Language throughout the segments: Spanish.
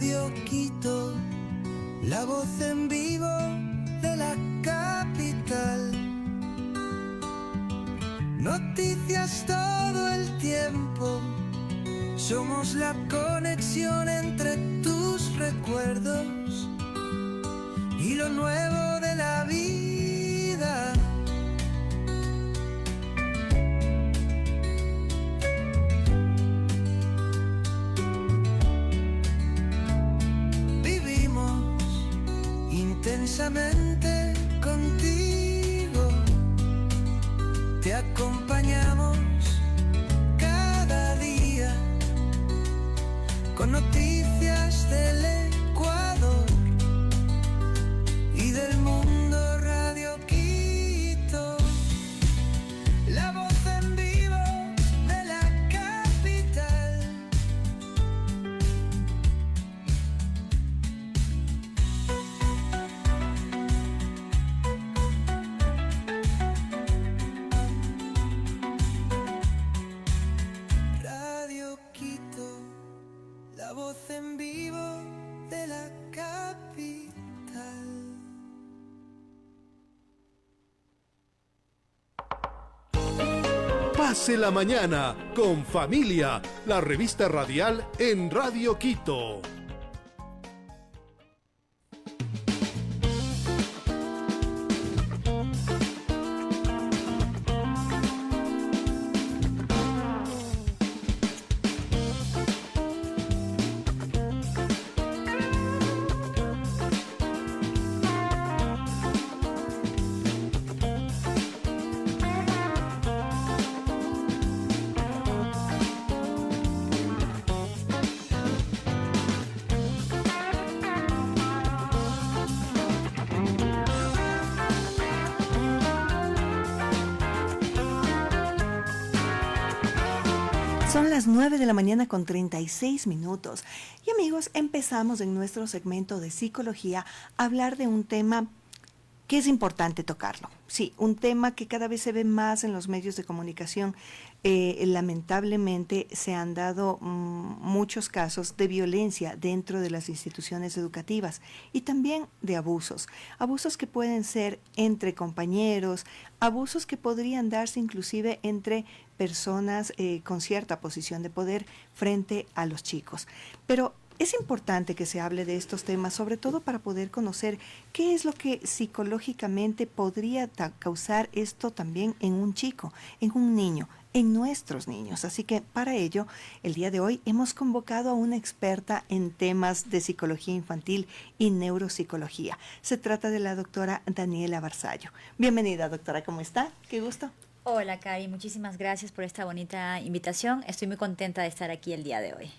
Radio Quito, la voz en vivo de la capital. Noticias todo el tiempo, somos la conexión entre tus recuerdos y lo nuevo de la vida. Vivimos intensamente contigo, te acompañamos cada día con noticias del Ecuador y del mundo. Radio Quito, la voz en vivo de la capital. Radio Quito, la voz en vivo de la capital. Pase la mañana con Familia, la revista radial en Radio Quito. Son las 9 de la mañana con 36 minutos. Y amigos, empezamos en nuestro segmento de psicología a hablar de un tema que es importante tocarlo. Sí, un tema que cada vez se ve más en los medios de comunicación. Lamentablemente se han dado muchos casos de violencia dentro de las instituciones educativas y también de abusos. Abusos que pueden ser entre compañeros, abusos que podrían darse inclusive entre personas con cierta posición de poder frente a los chicos. Pero es importante que se hable de estos temas, sobre todo para poder conocer qué es lo que psicológicamente podría causar esto también en un chico, en un niño, en nuestros niños. Así que para ello, el día de hoy hemos convocado a una experta en temas de psicología infantil y neuropsicología. Se trata de la doctora Daniela Barzallo. Bienvenida, doctora, ¿cómo está? Qué gusto. Hola, Cari, muchísimas gracias por esta bonita invitación. Estoy muy contenta de estar aquí el día de hoy.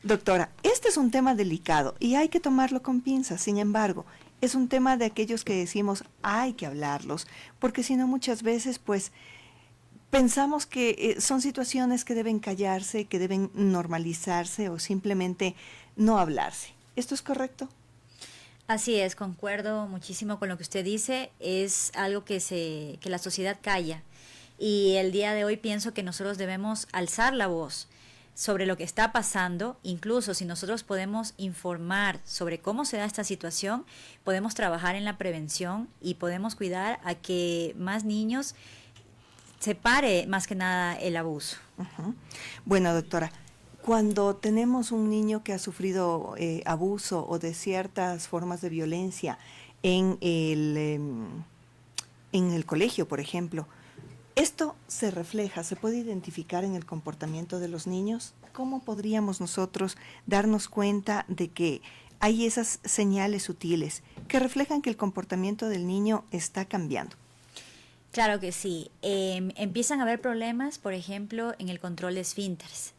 Doctora, este es un tema delicado y hay que tomarlo con pinzas. Sin embargo, es un tema de aquellos que decimos hay que hablarlos, porque si no muchas veces pues pensamos que son situaciones que deben callarse, que deben normalizarse o simplemente no hablarse. ¿Esto es correcto? Así es, concuerdo muchísimo con lo que usted dice. Es algo que la sociedad calla. Y el día de hoy pienso que nosotros debemos alzar la voz sobre lo que está pasando. Incluso si nosotros podemos informar sobre cómo se da esta situación, podemos trabajar en la prevención y podemos cuidar a que más niños se pare más que nada el abuso. Uh-huh. Bueno, doctora, cuando tenemos un niño que ha sufrido abuso o de ciertas formas de violencia en el colegio, por ejemplo, ¿esto se refleja, se puede identificar en el comportamiento de los niños? ¿Cómo podríamos nosotros darnos cuenta de que hay esas señales sutiles que reflejan que el comportamiento del niño está cambiando? Claro que sí. Empiezan a haber problemas, por ejemplo, en el control de esfínteres.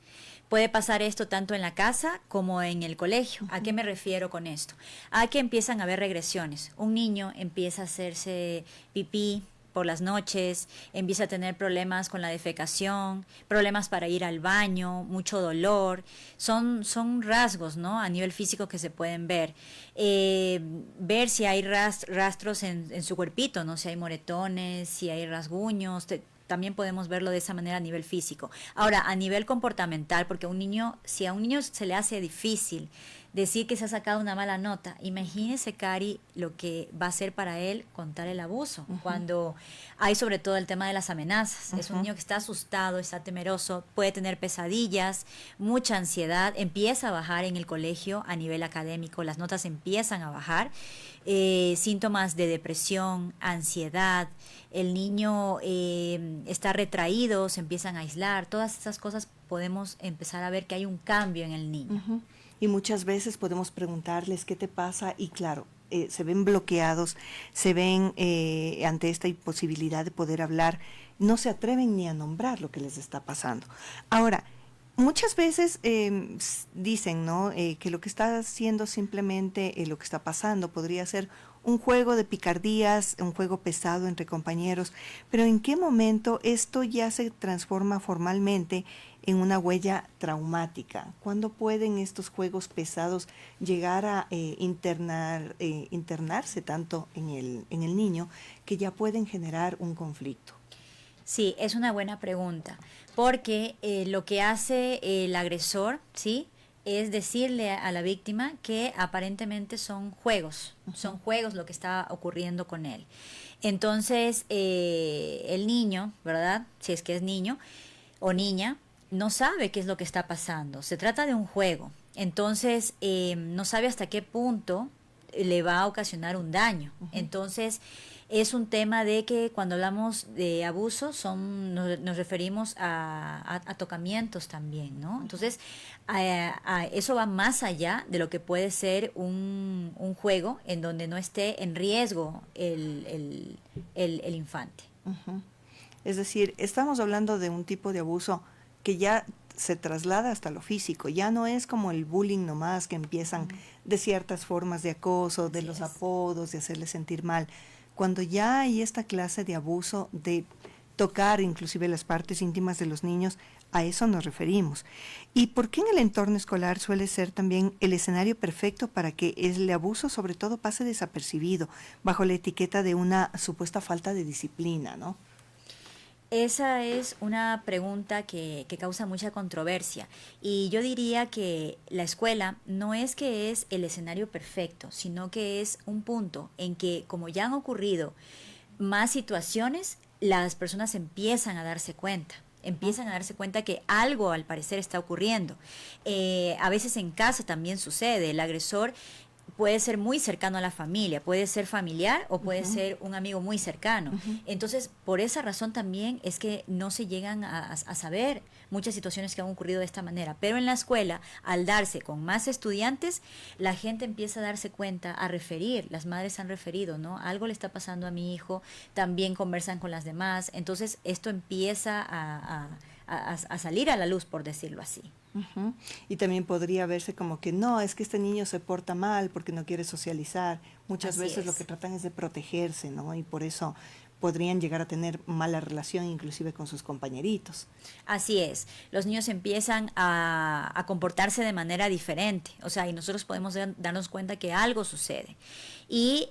Puede pasar esto tanto en la casa como en el colegio. ¿A qué me refiero con esto? A que empiezan a haber regresiones. Un niño empieza a hacerse pipí por las noches, empieza a tener problemas con la defecación, problemas para ir al baño, mucho dolor. Son rasgos, ¿no?, a nivel físico que se pueden ver. Ver si hay rastros en su cuerpito, ¿no?, si hay moretones, si hay rasguños. También podemos verlo de esa manera a nivel físico. Ahora, a nivel comportamental, porque si a un niño se le hace difícil decir que se ha sacado una mala nota. Imagínese, Cari, lo que va a ser para él contar el abuso, cuando hay sobre todo el tema de las amenazas. Es un niño que está asustado, está temeroso, puede tener pesadillas, mucha ansiedad, empieza a bajar en el colegio a nivel académico, las notas empiezan a bajar, síntomas de depresión, ansiedad, el niño está retraído, se empiezan a aislar, todas esas cosas podemos empezar a ver que hay un cambio en el niño. Y muchas veces podemos preguntarles qué te pasa y claro, se ven bloqueados, se ven ante esta imposibilidad de poder hablar, no se atreven ni a nombrar lo que les está pasando. Ahora, muchas veces dicen, ¿no? Que lo que está haciendo simplemente, lo que está pasando podría ser un juego de picardías, un juego pesado entre compañeros, pero ¿en qué momento esto ya se transforma formalmente en una huella traumática? ¿Cuándo pueden estos juegos pesados llegar a internarse tanto en el niño que ya pueden generar un conflicto? Sí, es una buena pregunta, porque lo que hace el agresor, ¿sí?, es decirle a la víctima que aparentemente son juegos lo que está ocurriendo con él. Entonces, el niño, ¿verdad?, si es que es niño o niña, no sabe qué es lo que está pasando. Se trata de un juego. Entonces, no sabe hasta qué punto le va a ocasionar un daño. Entonces, es un tema de que cuando hablamos de abuso nos referimos a tocamientos también, ¿no? Entonces, eso va más allá de lo que puede ser un juego en donde no esté en riesgo el infante. Es decir, estamos hablando de un tipo de abuso que ya se traslada hasta lo físico, ya no es como el bullying nomás, que empiezan de ciertas formas de acoso, de los apodos, de hacerle sentir mal. Cuando ya hay esta clase de abuso, de tocar inclusive las partes íntimas de los niños, a eso nos referimos. ¿Y por qué en el entorno escolar suele ser también el escenario perfecto para que el abuso sobre todo pase desapercibido, bajo la etiqueta de una supuesta falta de disciplina, ¿no? Esa es una pregunta que causa mucha controversia, y yo diría que la escuela no es que es el escenario perfecto, sino que es un punto en que, como ya han ocurrido más situaciones, las personas empiezan a darse cuenta que algo al parecer está ocurriendo. A veces en casa también sucede, el agresor puede ser muy cercano a la familia, puede ser familiar o puede ser un amigo muy cercano. Entonces, por esa razón también es que no se llegan a saber muchas situaciones que han ocurrido de esta manera. Pero en la escuela, al darse con más estudiantes, la gente empieza a darse cuenta, a referir, las madres han referido, ¿no? Algo le está pasando a mi hijo, también conversan con las demás. Entonces, esto empieza a salir a la luz, por decirlo así. Y también podría verse como que no, es que este niño se porta mal porque no quiere socializar. Muchas veces lo que tratan es de protegerse, ¿no? Y por eso podrían llegar a tener mala relación inclusive con sus compañeritos. Así es, los niños empiezan a comportarse de manera diferente, o sea, y nosotros podemos darnos cuenta que algo sucede. Y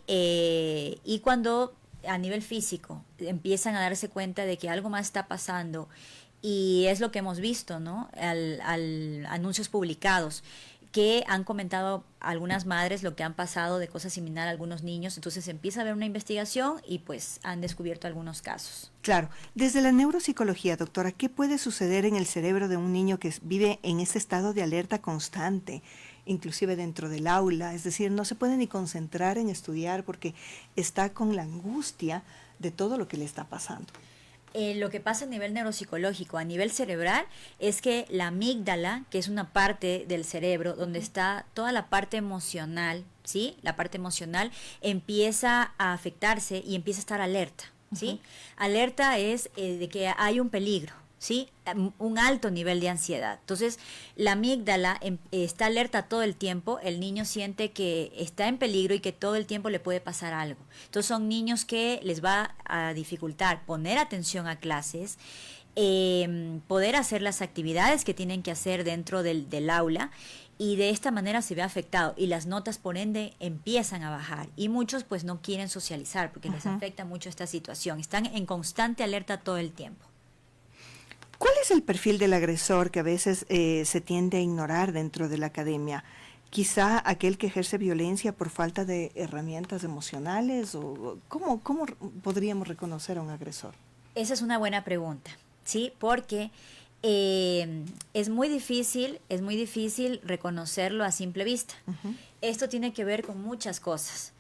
cuando a nivel físico empiezan a darse cuenta de que algo más está pasando, y es lo que hemos visto, ¿no? Al anuncios publicados que han comentado algunas madres lo que han pasado de cosas similares a algunos niños, entonces empieza a haber una investigación y pues han descubierto algunos casos. Claro, desde la neuropsicología, doctora, ¿qué puede suceder en el cerebro de un niño que vive en ese estado de alerta constante, inclusive dentro del aula? Es decir, no se puede ni concentrar en estudiar porque está con la angustia de todo lo que le está pasando. Lo que pasa a nivel neuropsicológico, a nivel cerebral, es que la amígdala, que es una parte del cerebro donde está toda la parte emocional, ¿sí? La parte emocional empieza a afectarse y empieza a estar alerta, ¿sí? Alerta es de que hay un peligro, ¿sí? Un alto nivel de ansiedad. Entonces, la amígdala está alerta todo el tiempo, el niño siente que está en peligro y que todo el tiempo le puede pasar algo. Entonces, son niños que les va a dificultar poner atención a clases, poder hacer las actividades que tienen que hacer dentro del aula, y de esta manera se ve afectado y las notas por ende empiezan a bajar, y muchos pues no quieren socializar porque les afecta mucho esta situación, están en constante alerta todo el tiempo. ¿Cuál es el perfil del agresor que a veces se tiende a ignorar dentro de la academia? quizá aquel que ejerce violencia por falta de herramientas emocionales, o ¿cómo podríamos reconocer a un agresor? Esa es una buena pregunta, ¿sí? Porque es muy difícil reconocerlo a simple vista. Uh-huh. Esto tiene que ver con muchas cosas.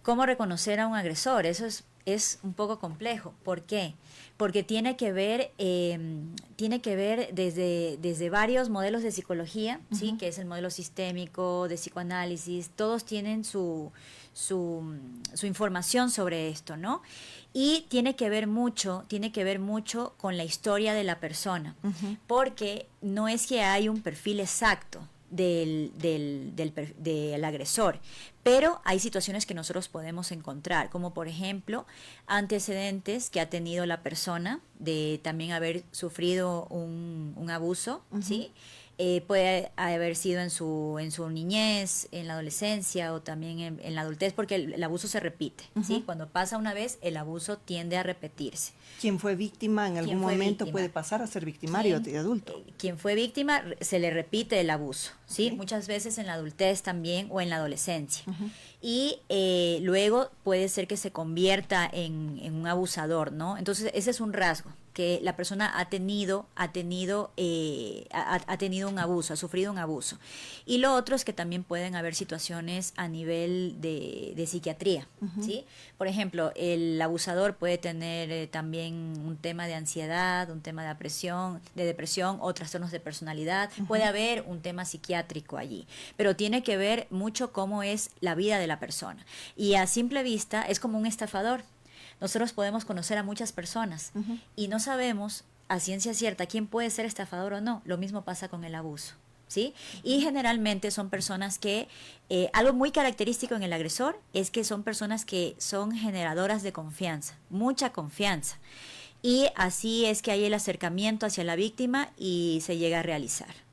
¿Cómo reconocer a un agresor? Eso es un poco complejo. ¿Por qué? Porque tiene que ver desde varios modelos de psicología, uh-huh. ¿sí? Que es el modelo sistémico, de psicoanálisis, todos tienen su información sobre esto, ¿no? Y tiene que ver mucho con la historia de la persona, uh-huh. Porque no es que hay un perfil exacto del agresor, pero hay situaciones que nosotros podemos encontrar, como por ejemplo antecedentes que ha tenido la persona de también haber sufrido un abuso, uh-huh. ¿sí? Puede haber sido en su niñez, en la adolescencia o también en la adultez, porque el abuso se repite, uh-huh. ¿sí? Cuando pasa una vez, el abuso tiende a repetirse. Quien fue víctima en algún momento puede pasar a ser victimario de adulto. Quien fue víctima, se le repite el abuso, ¿sí? Okay. Muchas veces en la adultez también o en la adolescencia. Uh-huh. Y luego puede ser que se convierta en un abusador, ¿no? Entonces, ese es un rasgo, que la persona ha tenido un abuso, ha sufrido un abuso. Y lo otro es que también pueden haber situaciones a nivel de psiquiatría, uh-huh. ¿sí? Por ejemplo, el abusador puede tener también un tema de ansiedad, un tema de depresión o trastornos de personalidad. Uh-huh. Puede haber un tema psiquiátrico allí, pero tiene que ver mucho cómo es la vida de la persona. Y a simple vista es como un estafador. Nosotros podemos conocer a muchas personas, uh-huh. y no sabemos a ciencia cierta quién puede ser estafador o no. Lo mismo pasa con el abuso, ¿sí? Uh-huh. Y generalmente son personas que, algo muy característico en el agresor es que son personas que son generadoras de confianza, mucha confianza. Y así es que hay el acercamiento hacia la víctima y se llega a realizar.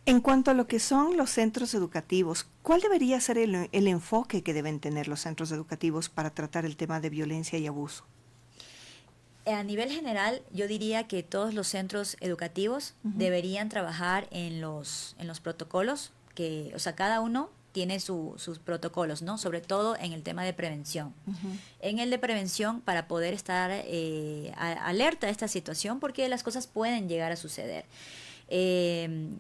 En cuanto a lo que son los centros educativos, ¿cuál debería ser el enfoque que deben tener los centros educativos para tratar el tema de violencia y abuso? A nivel general, yo diría que todos los centros educativos uh-huh. deberían trabajar en los protocolos, o sea, cada uno tiene sus protocolos, ¿no? Sobre todo en el tema de prevención. Uh-huh. En el de prevención, para poder estar alerta a esta situación, porque las cosas pueden llegar a suceder.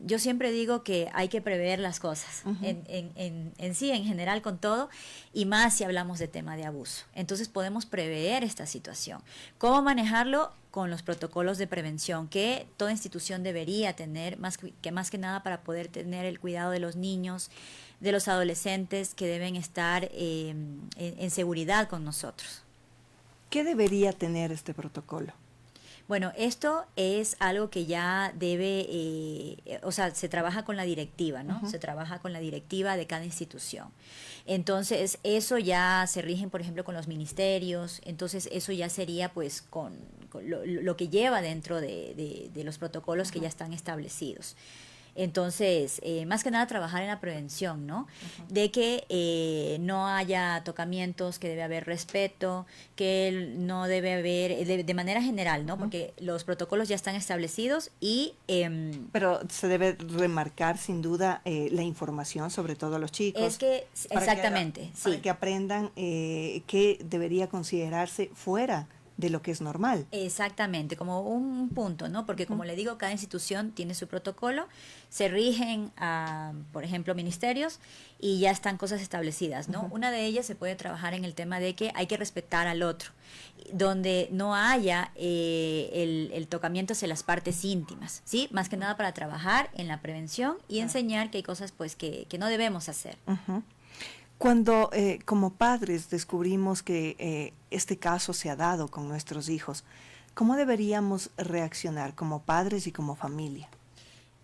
Yo siempre digo que hay que prever las cosas, uh-huh. en sí, en general, con todo, y más si hablamos de tema de abuso. Entonces podemos prever esta situación. ¿Cómo manejarlo? Con los protocolos de prevención que toda institución debería tener, más que nada para poder tener el cuidado de los niños, de los adolescentes que deben estar en seguridad con nosotros. ¿Qué debería tener este protocolo? Bueno, esto es algo que ya debe, se trabaja con la directiva, ¿no? Uh-huh. Se trabaja con la directiva de cada institución. Entonces, eso ya se rigen, por ejemplo, con los ministerios. Entonces, eso ya sería, pues, con lo que lleva dentro de los protocolos uh-huh. que ya están establecidos. Entonces, más que nada trabajar en la prevención, ¿no? Uh-huh. De que no haya tocamientos, que debe haber respeto, que no debe haber, de manera general, ¿no? Uh-huh. Porque los protocolos ya están establecidos y... Pero se debe remarcar sin duda la información, sobre todo a los chicos. Es que, exactamente, sí. Para que aprendan qué debería considerarse fuera de lo que es normal. Exactamente, como un punto, ¿no? Porque como le digo, cada institución tiene su protocolo, se rigen a, por ejemplo, ministerios y ya están cosas establecidas, ¿no? Uh-huh. Una de ellas se puede trabajar en el tema de que hay que respetar al otro, donde no haya el tocamiento hacia las partes íntimas, ¿sí? Más que nada para trabajar en la prevención y enseñar que hay cosas pues que no debemos hacer. Uh-huh. Cuando como padres descubrimos que este caso se ha dado con nuestros hijos, ¿cómo deberíamos reaccionar como padres y como familia?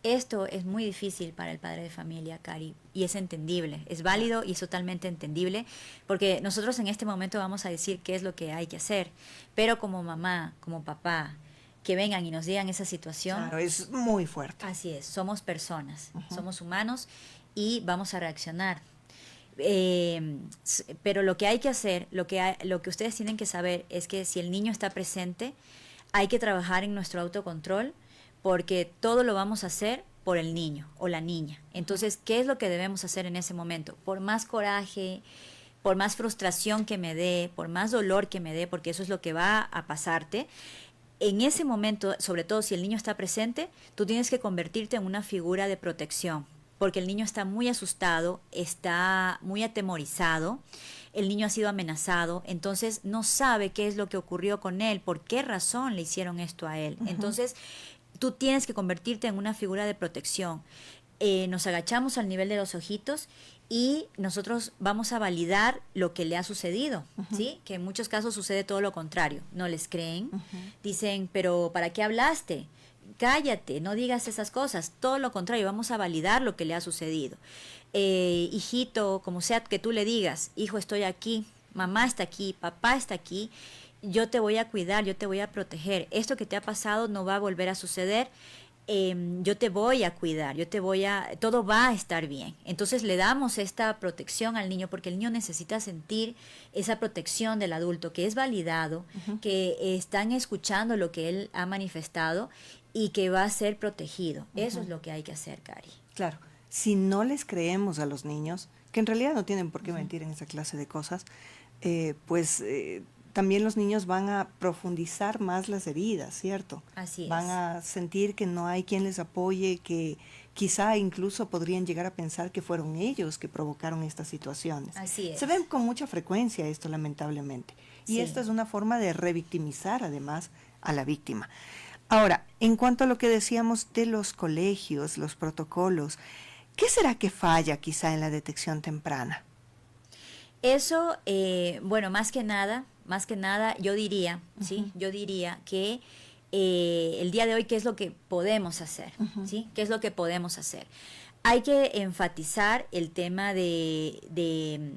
Esto es muy difícil para el padre de familia, Cari, y es entendible, es válido y es totalmente entendible, porque nosotros en este momento vamos a decir qué es lo que hay que hacer, pero como mamá, como papá, que vengan y nos digan esa situación. Claro, es muy fuerte. Así es, somos personas, uh-huh. somos humanos y vamos a reaccionar. Pero lo que hay que hacer, lo que ustedes tienen que saber es que si el niño está presente, hay que trabajar en nuestro autocontrol, porque todo lo vamos a hacer por el niño o la niña. Entonces, ¿qué es lo que debemos hacer en ese momento? Por más coraje, por más frustración que me dé, por más dolor que me dé, porque eso es lo que va a pasarte, en ese momento, sobre todo si el niño está presente, tú tienes que convertirte en una figura de protección, porque el niño está muy asustado, está muy atemorizado, el niño ha sido amenazado, entonces no sabe qué es lo que ocurrió con él, por qué razón le hicieron esto a él. Entonces, tú tienes que convertirte en una figura de protección. Nos agachamos al nivel de los ojitos y nosotros vamos a validar lo que le ha sucedido, ¿sí? Que en muchos casos sucede todo lo contrario. No les creen, dicen, pero ¿para qué hablaste? Cállate, no digas esas cosas. Todo lo contrario, vamos a validar lo que le ha sucedido. Hijito, como sea que tú le digas, hijo, estoy aquí, mamá está aquí, papá está aquí, yo te voy a cuidar, yo te voy a proteger. Esto que te ha pasado no va a volver a suceder. Yo te voy a cuidar, todo va a estar bien. Entonces le damos esta protección al niño porque el niño necesita sentir esa protección del adulto, que es validado, que están escuchando lo que él ha manifestado y que va a ser protegido. Eso es lo que hay que hacer, Cari. Claro, si no les creemos a los niños, que en realidad no tienen por qué mentir en esa clase de cosas, también los niños van a profundizar más las heridas, ¿cierto? Así es. Van a sentir que no hay quien les apoye, que quizá incluso podrían llegar a pensar que fueron ellos que provocaron estas situaciones. Así es. Se ven con mucha frecuencia esto, lamentablemente. Y Sí. esto es una forma de revictimizar, además, a la víctima. Ahora, en cuanto a lo que decíamos de los colegios, los protocolos, ¿qué será que falla quizá en la detección temprana? Eso, más que nada, yo diría, ¿sí? Yo diría que el día de hoy, ¿qué es lo que podemos hacer? ¿Sí? ¿Qué es lo que podemos hacer? Hay que enfatizar el tema de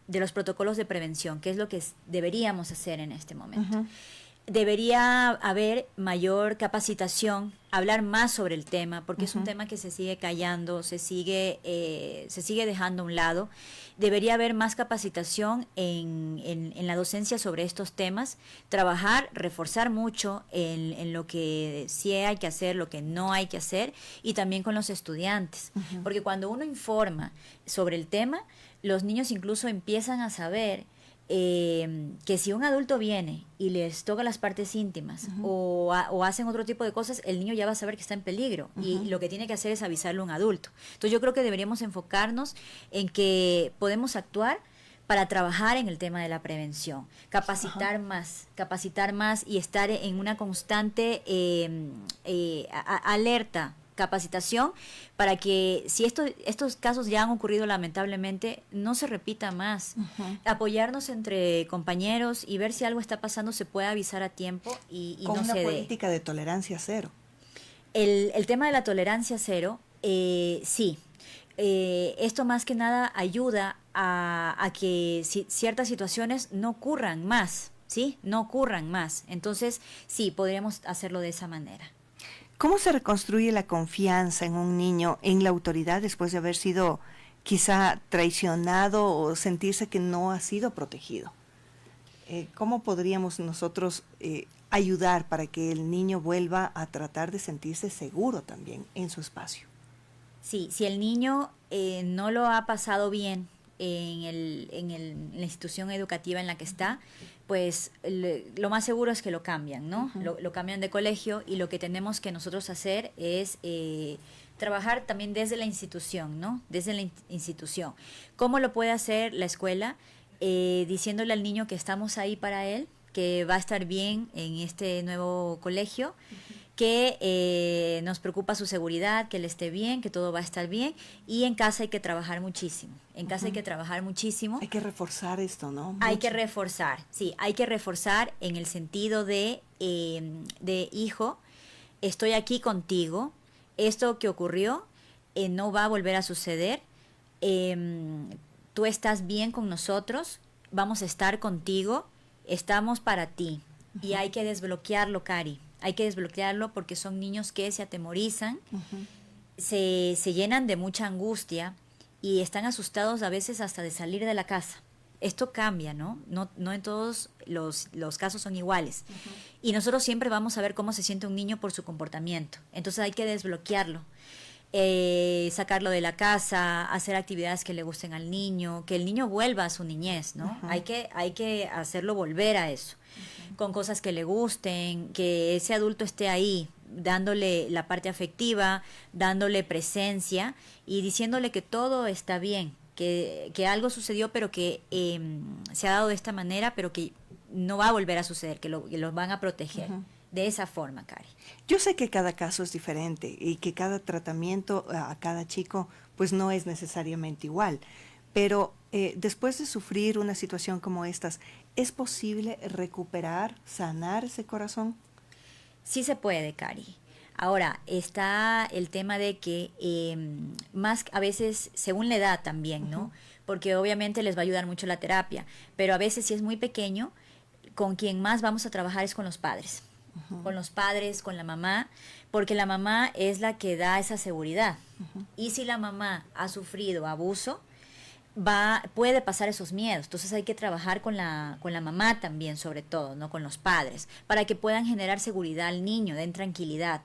los protocolos de prevención, que es lo que deberíamos hacer en este momento. Debería haber mayor capacitación, hablar más sobre el tema, porque es un tema que se sigue callando, se sigue dejando a un lado. Debería haber más capacitación en la docencia sobre estos temas, trabajar, reforzar mucho en lo que sí hay que hacer, lo que no hay que hacer, y también con los estudiantes. Porque cuando uno informa sobre el tema, los niños incluso empiezan a saber que si un adulto viene y les toca las partes íntimas o hacen otro tipo de cosas, el niño ya va a saber que está en peligro y lo que tiene que hacer es avisarle a un adulto. Entonces yo creo que deberíamos enfocarnos en que podemos actuar para trabajar en el tema de la prevención, capacitar más y estar en una constante alerta, capacitación, para que si estos casos ya han ocurrido lamentablemente, no se repita más. Apoyarnos entre compañeros y ver si algo está pasando, se puede avisar a tiempo y Con no una se dé. política de tolerancia cero. El tema de la tolerancia cero, sí. Esto más que nada ayuda a que ciertas situaciones no ocurran más, ¿sí? No ocurran más. Entonces, sí, podríamos hacerlo de esa manera. ¿Cómo se reconstruye la confianza en un niño, en la autoridad, después de haber sido quizá traicionado o sentirse que no ha sido protegido? ¿Cómo podríamos nosotros ayudar para que el niño vuelva a tratar de sentirse seguro también en su espacio? Sí, si el niño no lo ha pasado bien en la institución educativa en la que está, pues lo más seguro es que lo cambian, ¿no? Lo cambian de colegio, y lo que tenemos que nosotros hacer es trabajar también desde la institución, ¿no? Desde la institución. ¿Cómo lo puede hacer la escuela? Diciéndole al niño que estamos ahí para él, que va a estar bien en este nuevo colegio, que nos preocupa su seguridad, que él esté bien, que todo va a estar bien, y en casa hay que trabajar muchísimo. En casa hay que trabajar muchísimo. Hay que reforzar esto, ¿no? Hay que reforzar, sí, hay que reforzar en el sentido de hijo, estoy aquí contigo, esto que ocurrió no va a volver a suceder, tú estás bien con nosotros, vamos a estar contigo, estamos para ti. Y hay que desbloquearlo, Cari. Hay que desbloquearlo porque son niños que se atemorizan, se llenan de mucha angustia y están asustados a veces hasta de salir de la casa. Esto cambia, ¿no? No en todos los casos son iguales. Y nosotros siempre vamos a ver cómo se siente un niño por su comportamiento. Entonces hay que desbloquearlo. sacarlo de la casa, hacer actividades que le gusten al niño, que el niño vuelva a su niñez, ¿no? Hay que hacerlo volver a eso, con cosas que le gusten, que ese adulto esté ahí, dándole la parte afectiva, dándole presencia y diciéndole que todo está bien, que algo sucedió, pero que se ha dado de esta manera, pero que no va a volver a suceder, que los van a proteger. De esa forma, Cari. Yo sé que cada caso es diferente y que cada tratamiento a cada chico pues no es necesariamente igual, pero después de sufrir una situación como estas, ¿es posible recuperar, sanar ese corazón? Sí se puede, Cari. Ahora, está el tema de que más a veces, según la edad también, ¿no? Porque obviamente les va a ayudar mucho la terapia, pero a veces si es muy pequeño, con quien más vamos a trabajar es con los padres. Con los padres, con la mamá, porque la mamá es la que da esa seguridad. Y si la mamá ha sufrido abuso, puede pasar esos miedos. Entonces hay que trabajar con la mamá también, sobre todo, no con los padres, para que puedan generar seguridad al niño, den tranquilidad.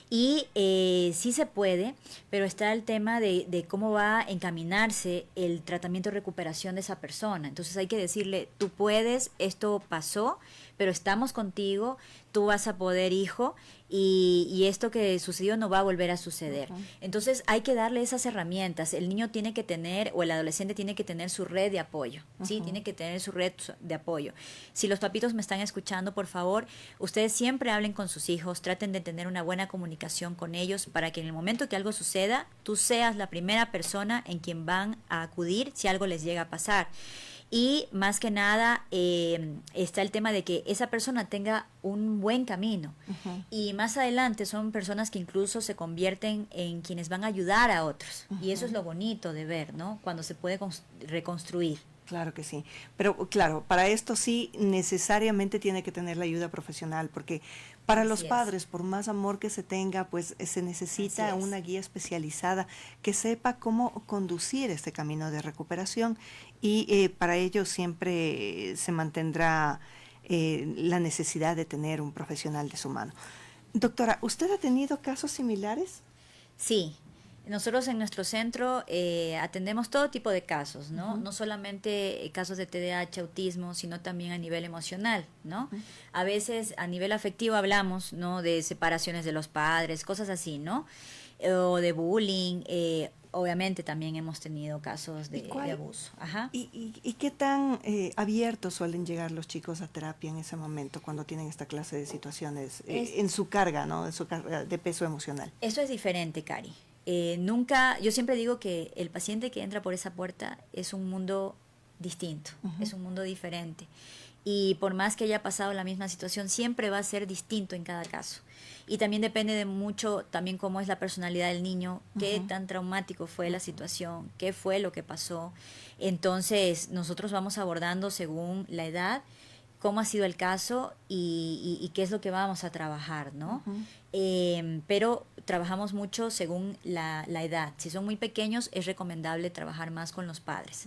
Y sí se puede, pero está el tema de cómo va a encaminarse el tratamiento de recuperación de esa persona. Entonces hay que decirle, tú puedes, esto pasó, pero estamos contigo, tú vas a poder, hijo, y esto que sucedió no va a volver a suceder. Entonces hay que darle esas herramientas. El niño tiene que tener, o el adolescente tiene que tener su red de apoyo, ¿sí? Tiene que tener su red de apoyo. Si los papitos me están escuchando, por favor, ustedes siempre hablen con sus hijos, traten de tener una buena comunicación con ellos para que en el momento que algo suceda, tú seas la primera persona en quien van a acudir si algo les llega a pasar. Y más que nada está el tema de que esa persona tenga un buen camino. Y más adelante son personas que incluso se convierten en quienes van a ayudar a otros. Y eso es lo bonito de ver, ¿no? Cuando se puede reconstruir. Claro que sí, pero claro, para esto sí necesariamente tiene que tener la ayuda profesional, porque para los padres, por más amor que se tenga, pues se necesita una guía especializada que sepa cómo conducir este camino de recuperación y para ello siempre se mantendrá la necesidad de tener un profesional de su mano. Doctora, ¿usted ha tenido casos similares? Sí. Nosotros en nuestro centro atendemos todo tipo de casos, ¿no? No solamente casos de TDAH, autismo, sino también a nivel emocional, ¿no? A veces a nivel afectivo hablamos, ¿no? De separaciones de los padres, cosas así, ¿no? O de bullying, obviamente también hemos tenido casos de abuso. ¿Y qué tan abiertos suelen llegar los chicos a terapia en ese momento cuando tienen esta clase de situaciones en su carga, ¿no? En su carga de peso emocional? Eso es diferente, Cari. Yo siempre digo que el paciente que entra por esa puerta es un mundo distinto, es un mundo diferente. Y por más que haya pasado la misma situación, siempre va a ser distinto en cada caso. Y también depende de mucho también cómo es la personalidad del niño, qué tan traumático fue la situación, qué fue lo que pasó. Entonces, nosotros vamos abordando según la edad, cómo ha sido el caso y qué es lo que vamos a trabajar, ¿no? Pero trabajamos mucho según la edad. Si son muy pequeños, es recomendable trabajar más con los padres,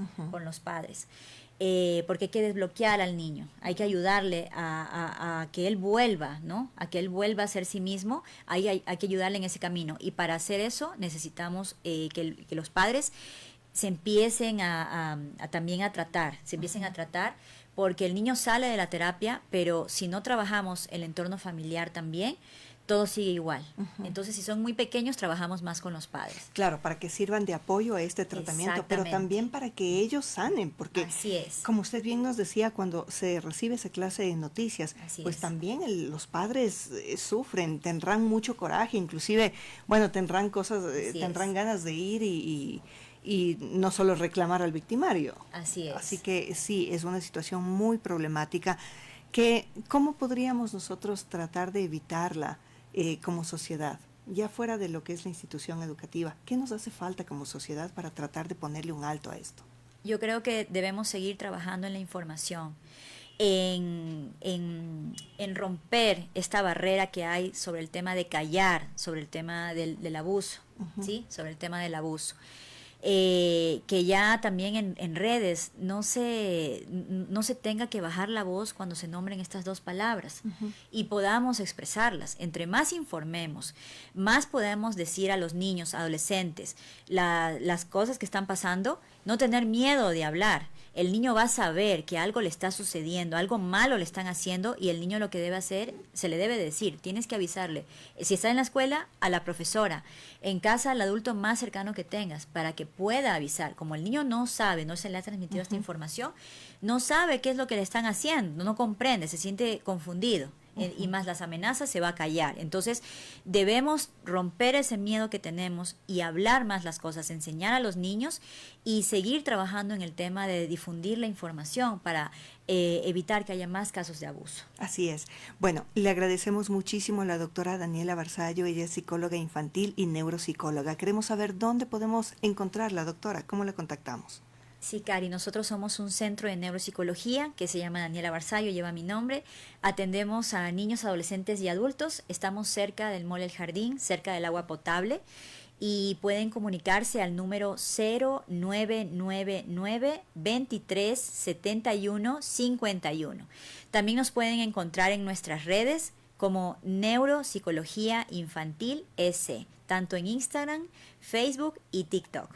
porque hay que desbloquear al niño, hay que ayudarle a que él vuelva, ¿no? A que él vuelva a ser sí mismo, hay que ayudarle en ese camino. Y para hacer eso necesitamos que los padres se empiecen también a tratar, porque el niño sale de la terapia, pero si no trabajamos el entorno familiar también, todo sigue igual. Entonces, si son muy pequeños, trabajamos más con los padres. Claro, para que sirvan de apoyo a este tratamiento, pero también para que ellos sanen, porque como usted bien nos decía, cuando se recibe esa clase de noticias, pues también los padres sufren, tendrán mucho coraje, inclusive, bueno, tendrán ganas de ir y no solo reclamar al victimario. Así es. Así que sí, es una situación muy problemática ¿cómo podríamos nosotros tratar de evitarla como sociedad? Ya fuera de lo que es la institución educativa, ¿qué nos hace falta como sociedad para tratar de ponerle un alto a esto? Yo creo que debemos seguir trabajando en la información, en romper esta barrera que hay sobre el tema de callar, sobre el tema del abuso, ¿sí? Sobre el tema del abuso. que ya también en redes no se tenga que bajar la voz cuando se nombren estas dos palabras y podamos expresarlas. Entre más informemos, más podemos decir a los niños, adolescentes, las cosas que están pasando, no tener miedo de hablar. El niño va a saber que algo le está sucediendo, algo malo le están haciendo, y el niño lo que debe hacer, se le debe decir, tienes que avisarle. Si está en la escuela, a la profesora, en casa al adulto más cercano que tengas, para que pueda avisar. Como el niño no sabe, no se le ha transmitido esta información, no sabe qué es lo que le están haciendo, no comprende, se siente confundido. Y más las amenazas, se va a callar. Entonces debemos romper ese miedo que tenemos y hablar más las cosas, enseñar a los niños y seguir trabajando en el tema de difundir la información para evitar que haya más casos de abuso. Así es. Bueno, le agradecemos muchísimo a la doctora Daniela Barzallo. Ella es psicóloga infantil y neuropsicóloga. Queremos saber dónde podemos encontrarla, doctora. ¿Cómo la contactamos? Sí, Cari, nosotros somos un centro de neuropsicología que se llama Daniela Barzallo, lleva mi nombre. Atendemos a niños, adolescentes y adultos. Estamos cerca del Mall El Jardín, cerca del agua potable, y pueden comunicarse al número 0999-237151. También nos pueden encontrar en nuestras redes como Neuropsicología Infantil S, tanto en Instagram, Facebook y TikTok.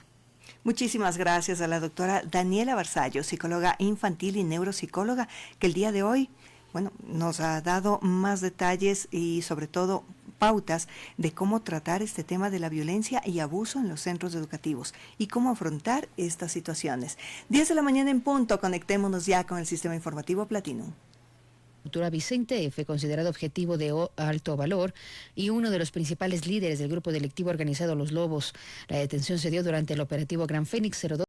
Muchísimas gracias a la doctora Daniela Barzallo, psicóloga infantil y neuropsicóloga, que el día de hoy, bueno, nos ha dado más detalles y sobre todo pautas de cómo tratar este tema de la violencia y abuso en los centros educativos y cómo afrontar estas situaciones. 10 de la mañana en punto, conectémonos ya con el sistema informativo Platinum. Vicente F., considerado objetivo de alto valor y uno de los principales líderes del grupo delictivo organizado Los Lobos. La detención se dio durante el operativo Gran Fénix 02.